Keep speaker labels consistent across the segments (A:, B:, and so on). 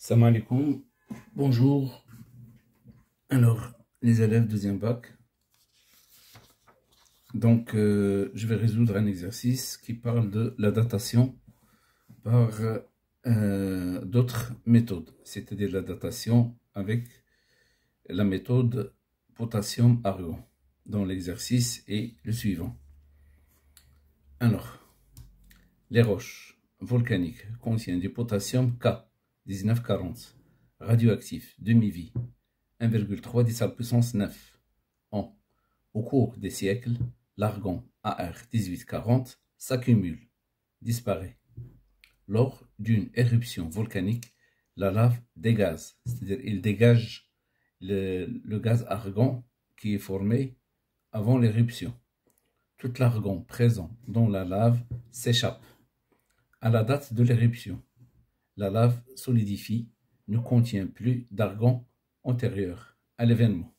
A: Salam alaikum, bonjour. Alors, les élèves deuxième bac. Donc, je vais résoudre un exercice qui parle de la datation par d'autres méthodes, c'est-à-dire la datation avec la méthode potassium-argon. Donc, l'exercice est le suivant. Alors, les roches volcaniques contiennent du potassium K, 1940, radioactif, demi-vie, 1,3 10 à la puissance 9. Au cours des siècles, l'argon Ar 1840 s'accumule, disparaît. Lors d'une éruption volcanique, la lave dégaze, c'est-à-dire il dégage le gaz argon qui est formé avant l'éruption. Tout l'argon présent dans la lave s'échappe. À la date de l'éruption, la lave solidifie, ne contient plus d'argon antérieur à l'événement.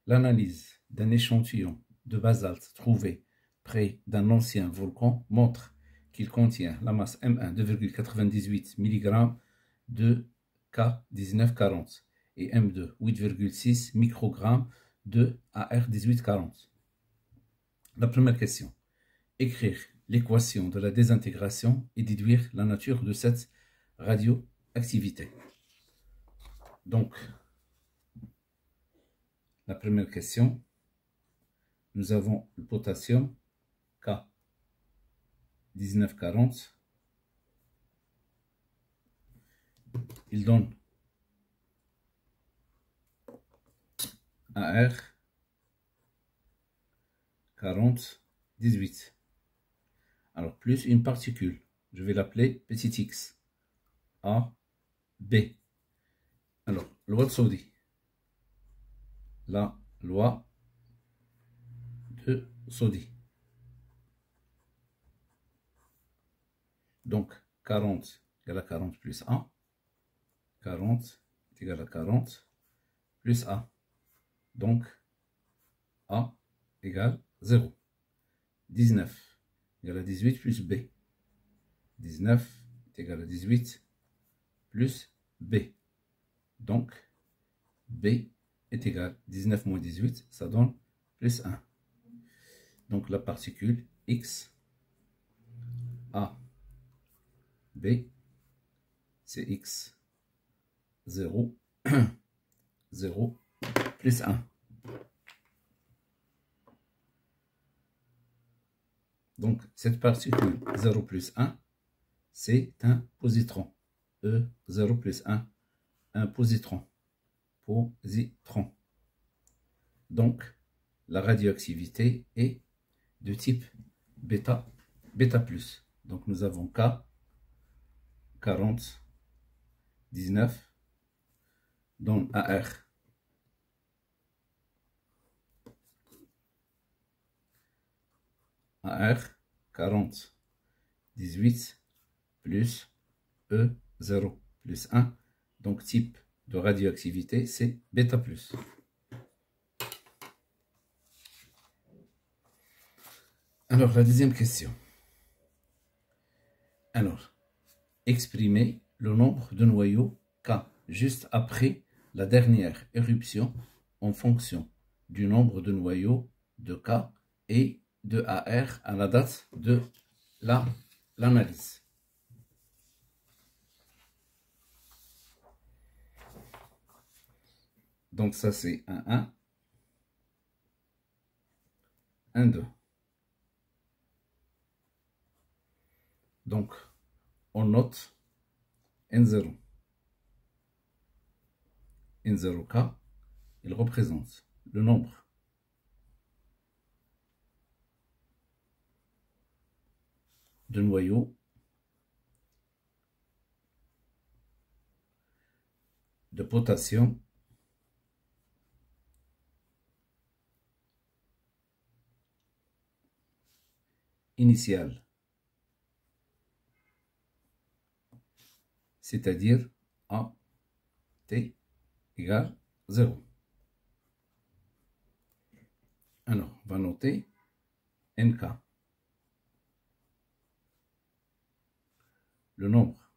A: L'analyse d'un échantillon de basalte trouvé près d'un ancien volcan montre qu'il contient la masse M1 2,98 mg de K1940 et M2 8,6 microgrammes de Ar1840. La première question. Écrire l'équation de la désintégration et déduire la nature de cette radioactivité. Donc, la première question, nous avons le potassium K 1940. Il donne Ar 40 18. Alors plus une particule, je vais l'appeler petit x, A, B. Alors, loi de Saudi. La loi de Saudi. Donc, 40 égale à 40 plus 1. 40 est égal à 40 plus A. Donc, A égale 0. 19 égale à 18 plus B. 19 est égal à 18 plus B. Donc, B est égal à 19 moins 18, ça donne plus 1. Donc, la particule X, A, B, c'est X, 0, 0, plus 1. Donc, cette particule 0 plus 1, c'est un positron. E, 0 plus 1, un positron. Positron. Donc, la radioactivité est de type bêta, bêta plus. Donc, nous avons K, 40, 19, donne Ar. Ar 40, 18 plus E 0 plus 1. Donc type de radioactivité, c'est bêta plus. Alors la deuxième question. Alors, exprimer le nombre de noyaux K juste après la dernière éruption en fonction du nombre de noyaux de K et de Ar à la date de l'analyse. Donc ça c'est 1, 1, 2. Donc on note N0. N0K, il représente le nombre de noyaux de potassium initial, c'est-à-dire AT égale 0. Alors, on va noter NK. Le nombre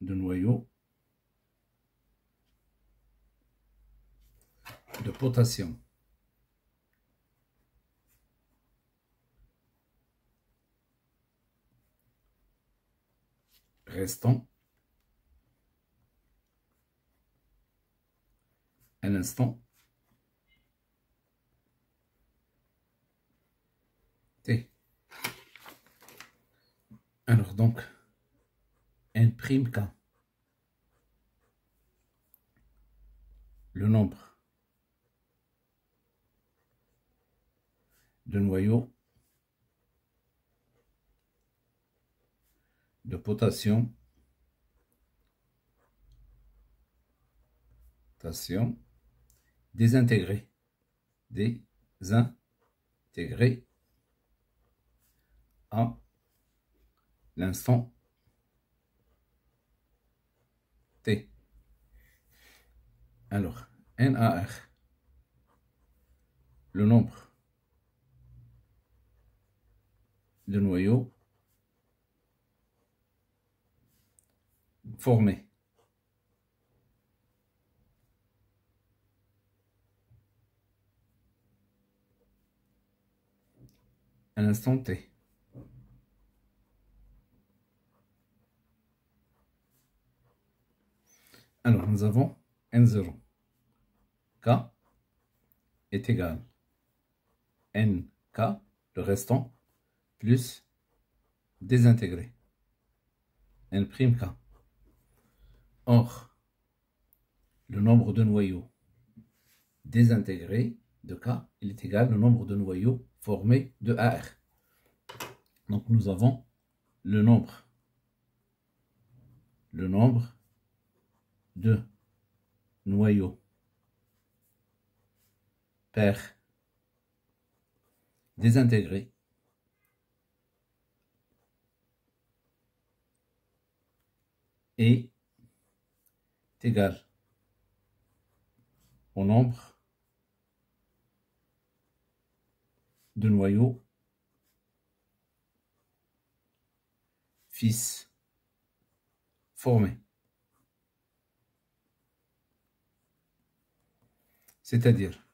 A: de noyau de potassium restant un instant T. Alors donc, N', K, le nombre de noyaux de potassium désintégré à l'instant T. Alors, NaR, le nombre de noyaux formés à l'instant T. Alors, nous avons N0. K est égal à NK, le restant, plus désintégré, N'K. Or, le nombre de noyaux désintégrés de K, il est égal au nombre de noyaux formés de AR. Donc, nous avons le nombre de noyaux paires désintégrés est égal au nombre de noyaux fils formés. C'est-à-dire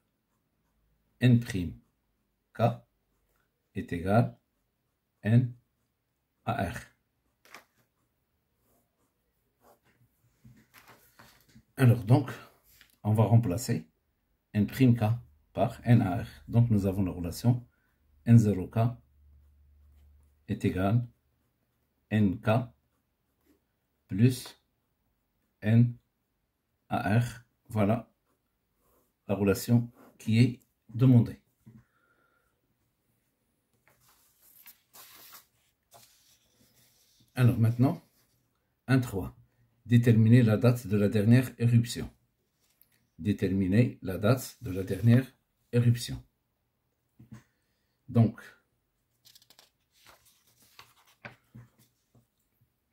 A: N'K est égal à NaR. Alors donc, on va remplacer N'K par NaR. Donc nous avons la relation N0K est égal à Nk plus NaR. Voilà la relation qui est demandée. Alors maintenant, 1.3. Déterminer la date de la dernière éruption. Déterminer la date de la dernière éruption. Donc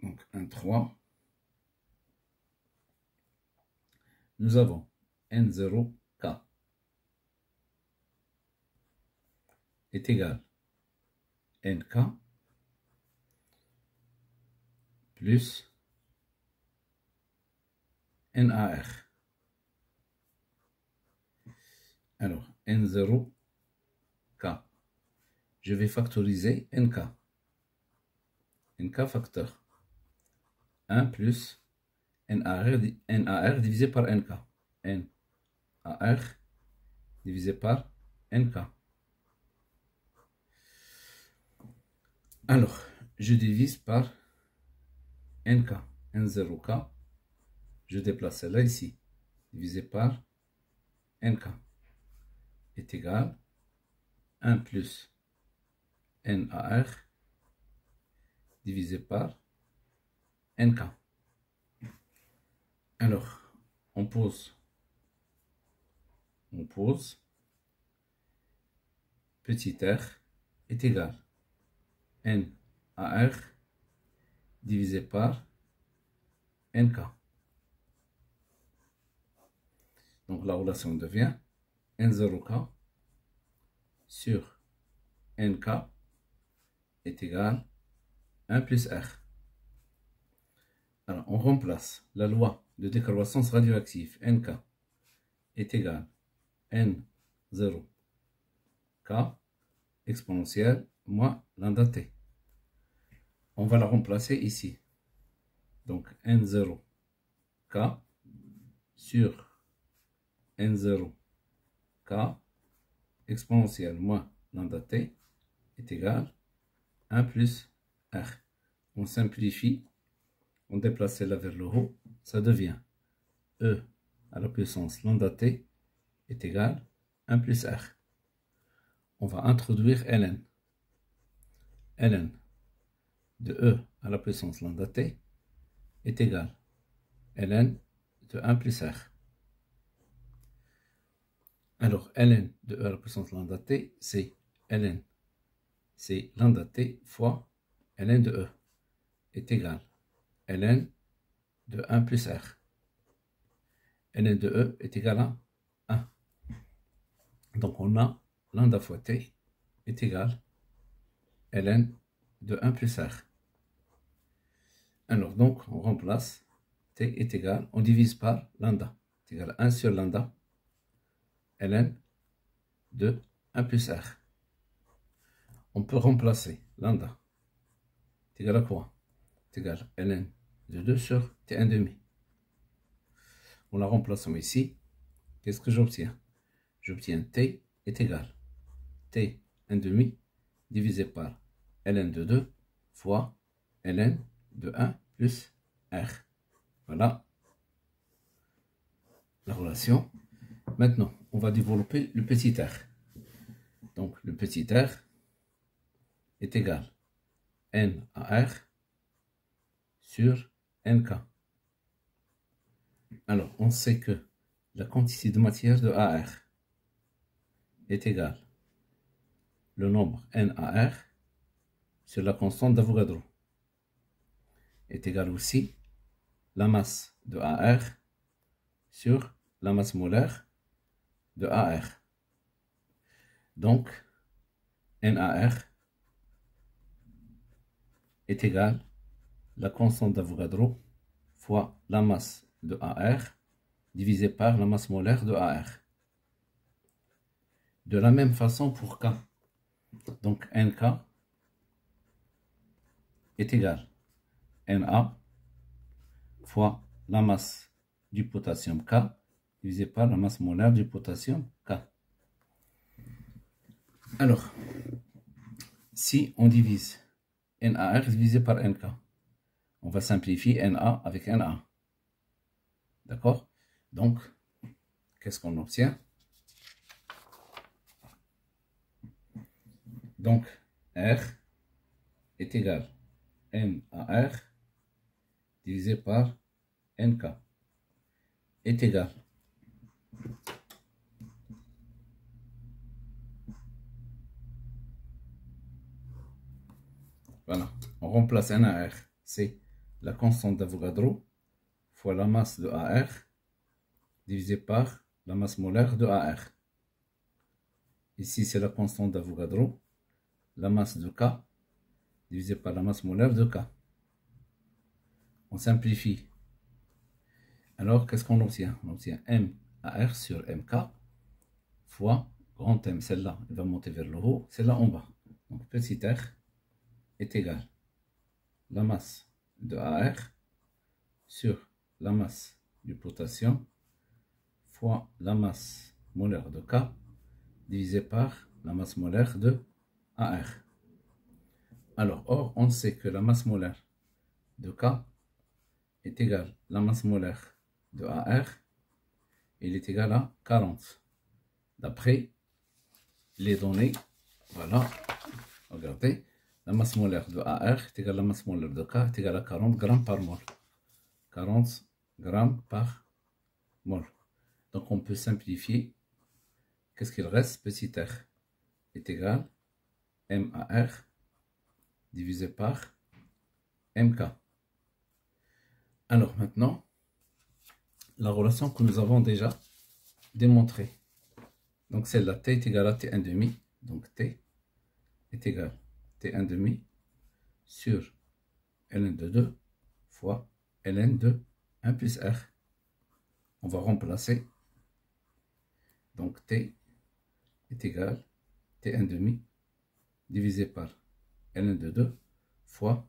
A: 1.3. Nous avons N0K est égal à Nk plus NaR. Alors, N0K. Je vais factoriser Nk. Nk facteur. 1 plus NaR divisé par Nk. NaR divisé par Nk. Alors, je divise par Nk. N0K. Je déplace celle-là ici. Divisé par Nk est égal à 1 plus NaR divisé par Nk. Alors, on pose petit r est égal à NaR divisé par Nk. Donc la relation devient N0K sur Nk est égal à 1 plus R. Alors, on remplace la loi de décroissance radioactive, NK, est égal à N0 K exponentielle moins lambda T. On va la remplacer ici. Donc, N0 K sur N0 K exponentielle moins lambda T est égal à 1 plus R. On simplifie, on déplace celle-là vers le haut, ça devient E à la puissance lambda T est égal à 1 plus R. On va introduire ln. ln de E à la puissance lambda T est égal à ln de 1 plus R. Alors, ln de E à la puissance lambda T, c'est ln. C'est lambda T fois ln de E est égal à ln de 1 plus R. ln de E est égal à 1. Donc, on a lambda fois T est égal à ln de 1 plus R. Alors, donc, on remplace T est égal, on divise par lambda. C'est égal à 1 sur lambda ln de 1 plus R. On peut remplacer lambda. C'est égal à quoi? C'est égal à ln de 2 sur T1 demi. En la remplaçant ici, qu'est-ce que j'obtiens? J'obtiens T est égal à T1 demi divisé par ln de 2 fois ln de 1 plus R. Voilà la relation. Maintenant, on va développer le petit r. Donc, le petit r est égal à n à r sur nk. Alors, on sait que la quantité de matière de AR est égale le nombre NAR sur la constante d'Avogadro est égal aussi la masse de AR sur la masse molaire de AR. Donc, NAR est égal la constante d'Avogadro fois la masse de AR divisé par la masse molaire de AR. De la même façon pour K. Donc, NK est égal à Na fois la masse du potassium K divisé par la masse molaire du potassium K. Alors, si on divise NaR divisé par NK, on va simplifier Na avec Na. D'accord? Donc, qu'est-ce qu'on obtient? Donc, R est égal à NaR divisé par NK est égal voilà, on remplace NaR, c'est la constante d'Avogadro fois la masse de AR divisé par la masse molaire de AR. Ici, c'est la constante d'Avogadro, la masse de K divisé par la masse molaire de K. On simplifie. Alors, qu'est-ce qu'on obtient? On obtient MAR sur MK fois grand M. Celle-là, elle va monter vers le haut, celle-là en bas. Donc, petit r est égal à la masse de AR sur la masse du potassium fois la masse molaire de K divisé par la masse molaire de AR. Alors, or, on sait que la masse molaire de K est égale à la masse molaire de AR, et il est égal à 40. D'après les données, voilà, regardez, la masse molaire de AR est égale à la masse molaire de K est égale à 40 grammes par mol. 40 grammes par mol. Donc on peut simplifier. Qu'est-ce qu'il reste? Petit r est égal à MAR divisé par MK. Alors maintenant, la relation que nous avons déjà démontrée. Donc celle-là, T est égal à T1 demi. Donc T est égal à T1 demi sur ln de 2 fois ln de 1 plus R. On va remplacer. Donc T est égal T1 demi divisé par ln de 2 fois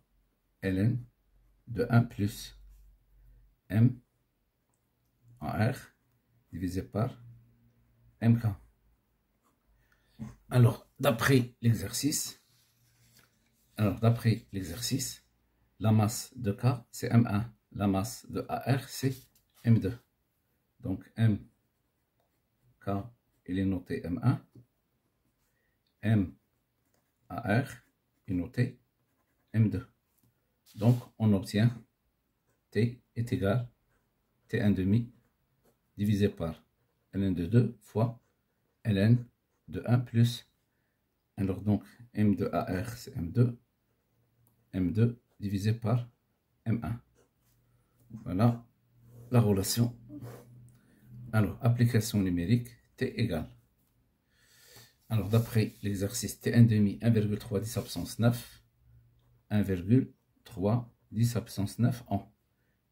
A: ln de 1 plus M en R divisé par MK. Alors, d'après l'exercice, la masse de K, c'est M1. La masse de AR, c'est M2. Donc, MK, il est noté M1. MAR est noté M2. Donc, on obtient T est égal T1 demi divisé par ln de 2 fois ln de 1 plus. Alors donc M de AR c'est M2. M2 divisé par M1. Voilà la relation. Alors application numérique T égale. Alors d'après l'exercice T1 demi 1,3 10 absence 9. 1,3 10 absence 9 en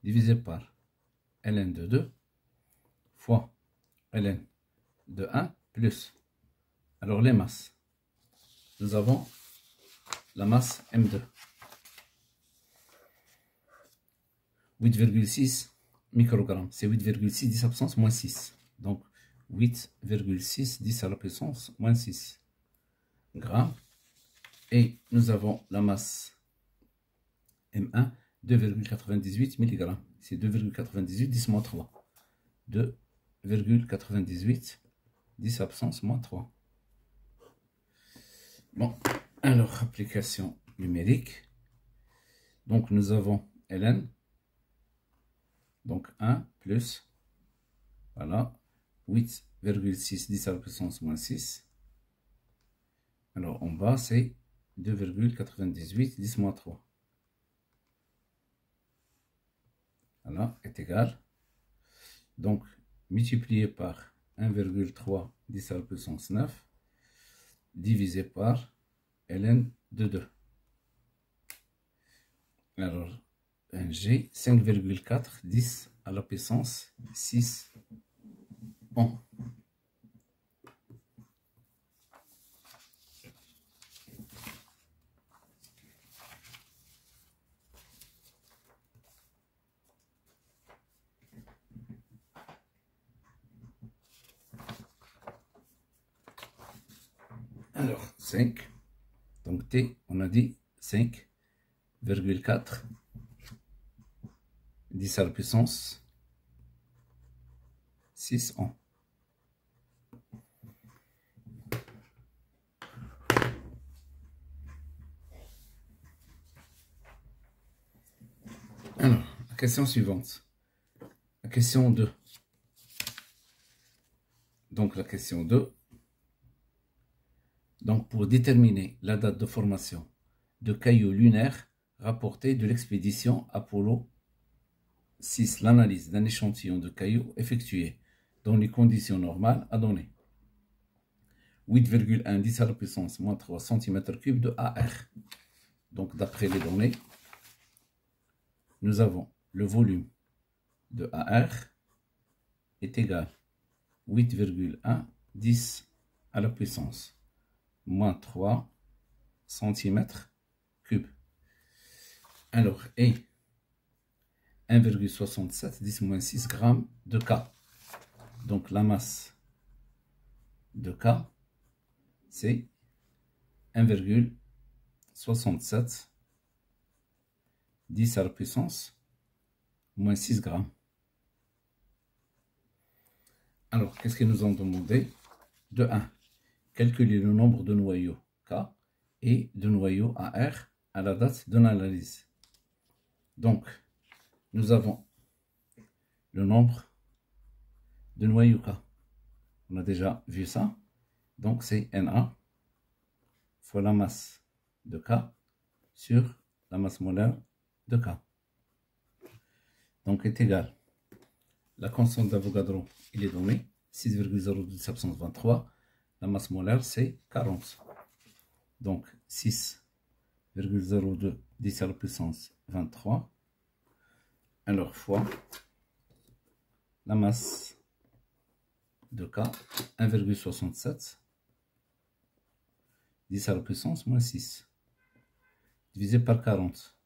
A: divisé par ln de 2 fois ln de 1 plus. Alors les masses. Nous avons la masse M2. 8,6 microgrammes. C'est 8,6 10 à la puissance moins 6. Donc 8,6 10 à la puissance moins 6 grammes. Et nous avons la masse M1, 2,98 mg. C'est 2,98 10 moins 3. 2,98 10 à la puissance moins 3. Bon, alors application numérique. Donc nous avons ln. Donc 1 plus, voilà, 8,6 10 à la puissance moins 6. Alors en bas c'est 2,98 10 moins 3. Voilà, est égal. Donc multiplié par 1,3 10 à la puissance 9 divisé par ln de 2. Alors G 5,4 10 à la puissance 6 ohm. Alors 5, donc T, on a dit 5,4 10 à la puissance 6 ohm. Alors, la question suivante. La question 2. Donc, la question 2. Donc, pour déterminer la date de formation de cailloux lunaires rapportés de l'expédition Apollo 6, l'analyse d'un échantillon de cailloux effectuée dans les conditions normales a donné 8,1 10 à la puissance moins 3 cm3 de AR. Donc, d'après les données, nous avons le volume de AR est égal 8,1 10 à la puissance moins 3 cm3. Alors, et 1,67 10 moins 6 grammes de K. Donc, la masse de K, c'est 1,67 10 à la puissance moins 6 grammes. Alors, qu'est-ce qu'ils nous ont demandé? De 1, calculer le nombre de noyaux K et de noyaux AR à la date de l'analyse. Donc, nous avons le nombre de noyaux K. On a déjà vu ça. Donc, c'est Na fois la masse de K sur la masse molaire de K. Donc, est égal. La constante d'Avogadro, il est donné 6,02 absence 23. La masse molaire, c'est 40. Donc, 6,02 10 à la puissance 23 alors fois la masse de K, 1,67, 10 à la puissance moins 6, divisé par 40.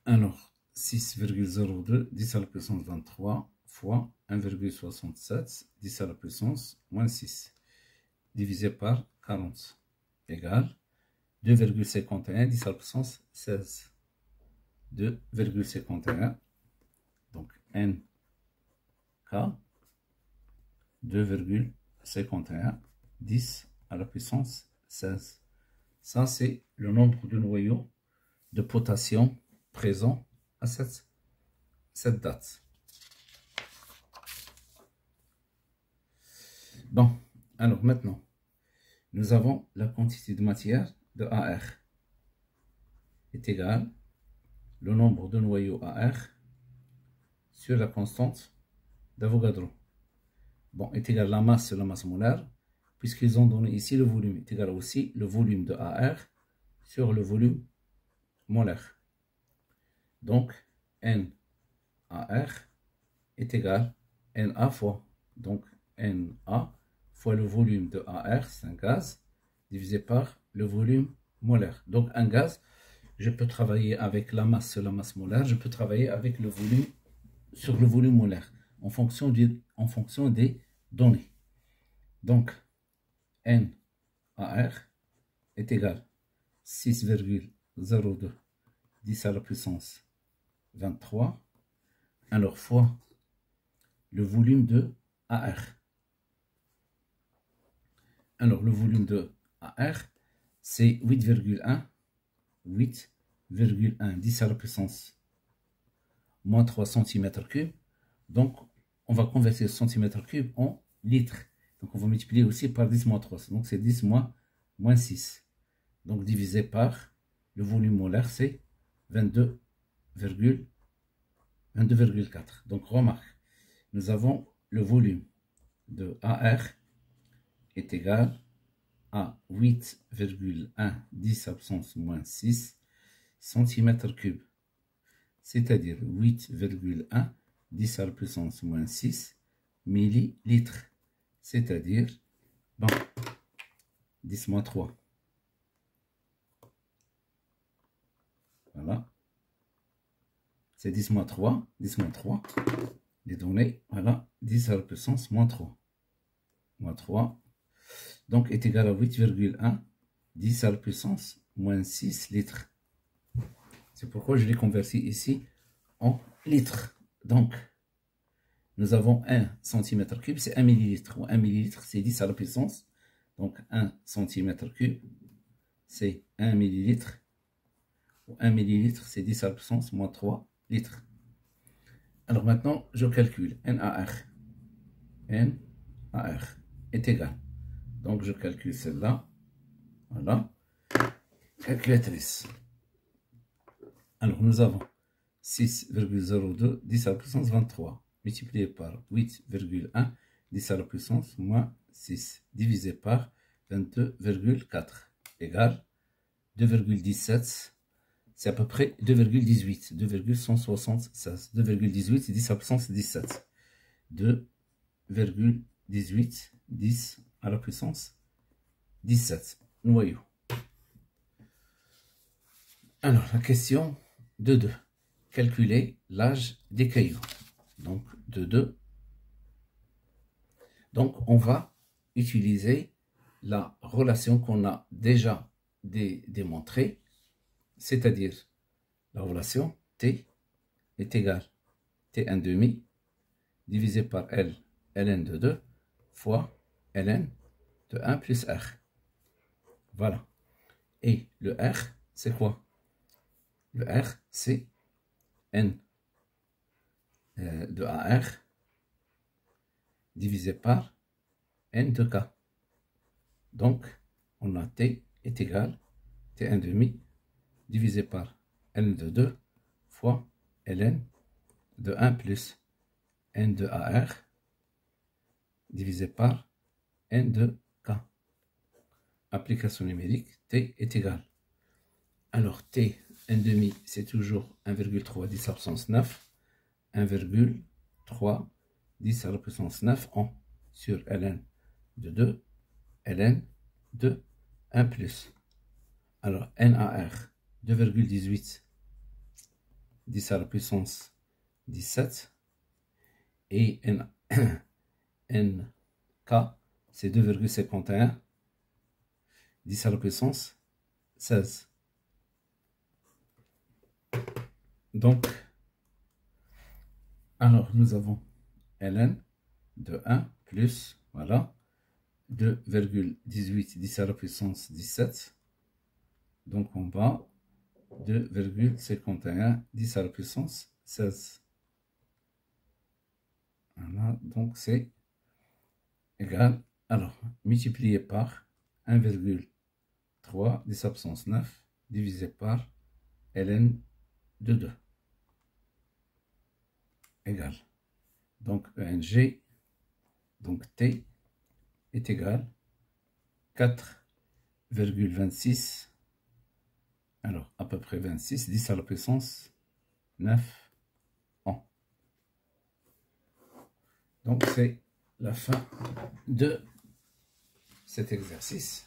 A: Alors, 6,02, 10 à la puissance 23, fois 1,67, 10 à la puissance moins 6, divisé par 40, égale 2,51, 10 à la puissance 16. 2,51, donc N, K, 2,51, 10 à la puissance 16. Ça, c'est le nombre de noyaux de potassium présents à cette date. Bon, alors maintenant, nous avons la quantité de matière de AR est égale le nombre de noyaux AR sur la constante d'Avogadro. Bon, est égal à la masse sur la masse molaire, puisqu'ils ont donné ici le volume, est égal aussi le volume de AR sur le volume molaire. Donc, NAR est égal à NA fois, donc NA fois le volume de AR, c'est un gaz, divisé par le volume molaire. Donc, un gaz, je peux travailler avec la masse sur la masse molaire, je peux travailler avec le volume sur le volume molaire, en fonction des données. Donc, NAR est égal à 6,02 10 à la puissance 23, alors fois le volume de AR. Alors, le volume de AR, c'est 8,1, 10 à la puissance moins 3 cm3. Donc, on va convertir cm3 en litres. Donc, on va multiplier aussi par 10 moins 3. Donc, c'est 10 moins 6. Donc, divisé par le volume molaire, c'est 22,4. Donc, remarque, nous avons le volume de AR est égal à 8,1 10 à la puissance moins 6 cm3. C'est-à-dire 8,1 10 à la puissance moins 6 millilitres. C'est-à-dire, bon, 10 moins 3. Voilà. C'est 10 moins 3. 10 moins 3. Les données, voilà, 10 à la puissance moins 3. Moins 3. Donc, est égal à 8,1 10 à la puissance moins 6 litres. C'est pourquoi je l'ai converti ici en litres. Donc, nous avons 1 cm3, c'est 1 millilitre. Ou 1 millilitre, c'est 10 à la puissance. Donc, 1 cm3, c'est 1 millilitre. Ou 1 millilitre, c'est 10 à la puissance moins 3 litres. Alors maintenant, je calcule NAR. NAR est égal. Donc, je calcule celle-là. Voilà. Calculatrice. Alors, nous avons 6,02 10 à la puissance 23 multiplié par 8,1 10 à la puissance moins 6 divisé par 22,4 égale 2,17. C'est à peu près 2,18. 2,176. 2,18 10 à la puissance 17. 2,18 10 à la puissance 17 noyaux. Alors, la question de 2. Calculer l'âge des cailloux. Donc, de 2. Donc, on va utiliser la relation qu'on a déjà démontrée, c'est-à-dire la relation T est égale T1 demi divisé par L, Ln de 2, fois Ln de 1 plus R. Voilà. Et le R, c'est quoi? Le R, c'est N de AR divisé par N de K. Donc, on a T est égal T1 demi divisé par N de 2 fois Ln de 1 plus N de AR divisé par N de K. Application numérique, T est égal. Alors, T 1 demi, c'est toujours 1,3 10 à la puissance 9. 1,3 10 à la puissance 9 en sur ln de 2, ln de 1 plus. Alors, NAR, 2,18 10 à la puissance 17. Et NK, c'est 2,51 10 à la puissance 16. Donc, alors nous avons ln de 1 plus, voilà, 2,18 10 à la puissance 17. Donc en bas, 2,51 10 à la puissance 16. Voilà, donc c'est égal, alors, multiplié par 1,3 10 à la puissance 9 divisé par ln de 2 égal. Donc ENG, donc T est égal 4,26, alors à peu près 26, 10 à la puissance 9 ans. Donc c'est la fin de cet exercice.